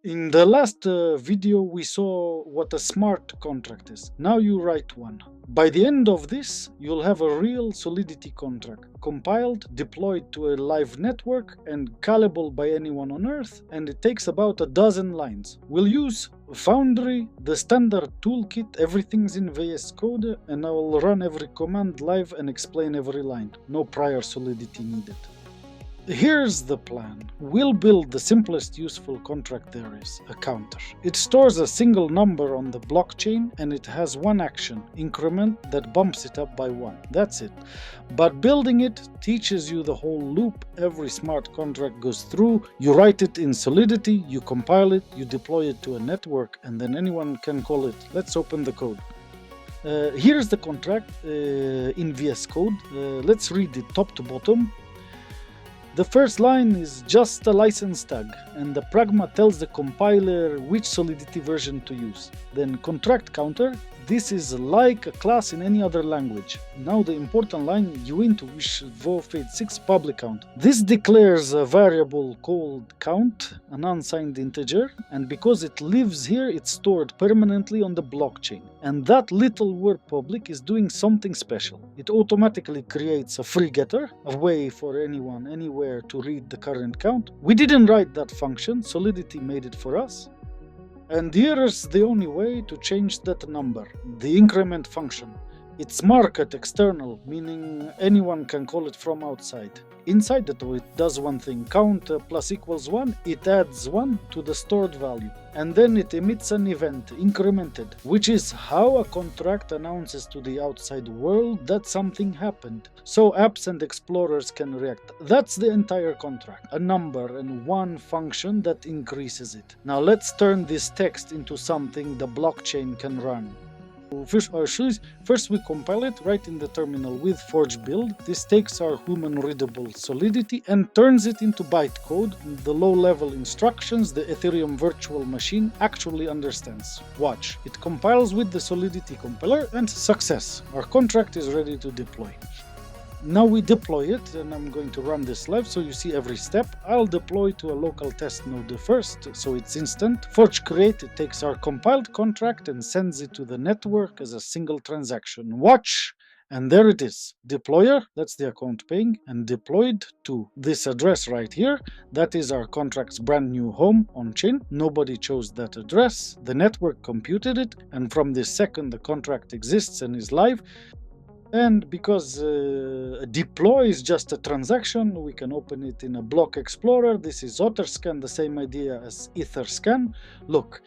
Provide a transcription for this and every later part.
In the last video, we saw what a smart contract is. Now you write one. By the end of this, you'll have a real Solidity contract, compiled, deployed to a live network, and callable by anyone on Earth, and it takes about a dozen lines. We'll use Foundry, the standard toolkit, everything's in VS Code, and I will run every command live and explain every line. No prior Solidity needed. Here's the plan. We'll build the simplest useful contract there is, a counter. It stores a single number on the blockchain and it has one action, increment, that bumps it up by one. That's it. But building it teaches you the whole loop every smart contract goes through. You write it in Solidity, you compile it, you deploy it to a network, and then anyone can call it. Let's open the code. Here's the contract in VS Code. Let's read it top to bottom. The first line is just a license tag, and the pragma tells the compiler which Solidity version to use. Then contract counter, this is like a class in any other language. Now the important line, uint which vo86 public count. This declares a variable called count, an unsigned integer, and because it lives here, it's stored permanently on the blockchain. And that little word public is doing something special. It automatically creates a free getter, a way for anyone, anywhere to read the current count. We didn't write that function, Solidity made it for us. And here's the only way to change that number, the increment function. It's market external, meaning anyone can call it from outside. Inside that, it does one thing, count plus equals 1, it adds 1 to the stored value. And then it emits an event, incremented, which is how a contract announces to the outside world that something happened. So apps and explorers can react. That's the entire contract, a number and one function that increases it. Now let's turn this text into something the blockchain can run. First we compile it right in the terminal with Forge build. This takes our human readable Solidity and turns it into bytecode. The low level instructions the Ethereum virtual machine actually understands. Watch, it compiles with the Solidity compiler and success. Our contract is ready to deploy. Now we deploy it, and I'm going to run this live so you see every step. I'll deploy to a local test node first, so it's instant. Forge create, it takes our compiled contract and sends it to the network as a single transaction. Watch! And there it is. Deployer, that's the account paying, and deployed to this address right here. That is our contract's brand new home on chain. Nobody chose that address. The network computed it, and from this second the contract exists and is live. And because deploy is just a transaction, we can open it in a block explorer. This is Otterscan, the same idea as Etherscan. Look,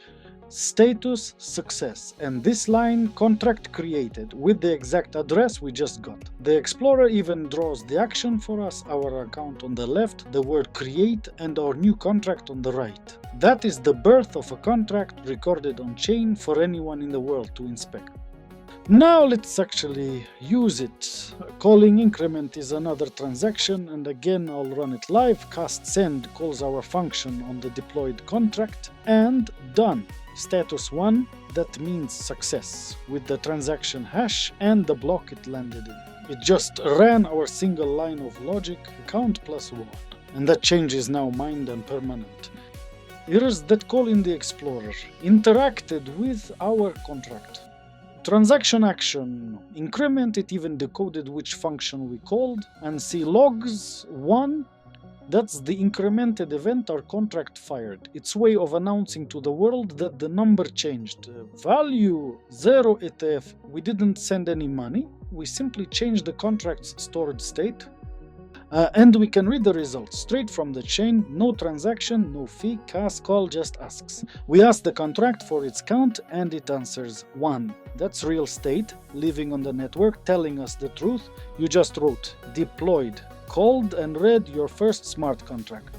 status success, and this line contract created with the exact address we just got. The explorer even draws the action for us, our account on the left, the word create, and our new contract on the right. That is the birth of a contract recorded on chain for anyone in the world to inspect. Now let's actually use it. Calling increment is another transaction, and again I'll run it live. Cast send calls our function on the deployed contract, and done. Status 1, that means success, with the transaction hash and the block it landed in. It just ran our single line of logic, count plus 1, and that change is now mined and permanent. Here's that call in the explorer, interacted with our contract. Transaction action, increment, it even decoded which function we called, and see logs 1, that's the incremented event our contract fired. Its way of announcing to the world that the number changed. Value 0 ETF, we didn't send any money, we simply changed the contract's stored state. And we can read the results straight from the chain, no transaction, no fee, cast call just asks. We ask the contract for its count and it answers 1. That's real state, living on the network, telling us the truth. You just wrote, deployed, called and read your first smart contract.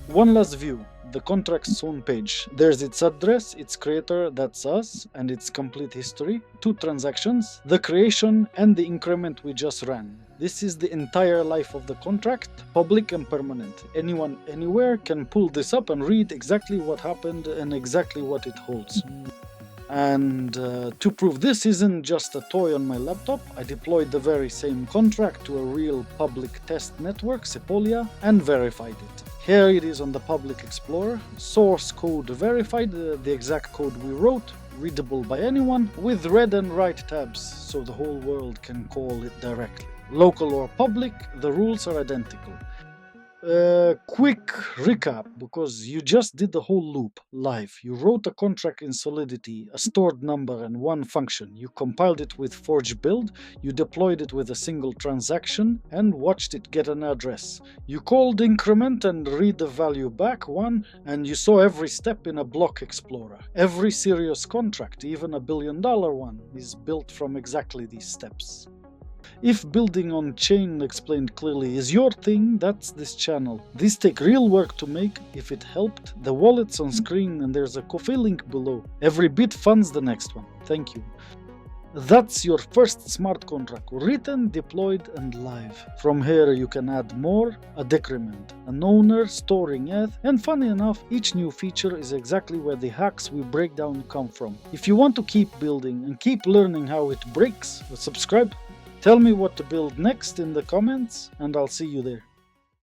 One last view, the contract's own page. There's its address, its creator, that's us, and its complete history. 2 transactions, the creation and the increment we just ran. This is the entire life of the contract, public and permanent. Anyone, anywhere can pull this up and read exactly what happened and exactly what it holds. And to prove this isn't just a toy on my laptop, I deployed the very same contract to a real public test network, Sepolia, and verified it. Here it is on the public explorer, source code verified, the exact code we wrote, readable by anyone, with read and write tabs so the whole world can call it directly. Local or public, the rules are identical. Quick recap, because you just did the whole loop live. You wrote a contract in Solidity, a stored number and one function. You compiled it with Forge build, you deployed it with a single transaction and watched it get an address. You called increment and read the value back one, and you saw every step in a block explorer. Every serious contract, even a $1 billion one, is built from exactly these steps. If building on chain explained clearly is your thing, that's this channel. These take real work to make. If it helped, the wallet's on screen and there's a Ko-fi link below. Every bit funds the next one. Thank you. That's your first smart contract, written, deployed and live. From here you can add more, a decrement, an owner, storing ETH, and funny enough, each new feature is exactly where the hacks we break down come from. If you want to keep building and keep learning how it breaks, subscribe. Tell me what to build next in the comments, and I'll see you there.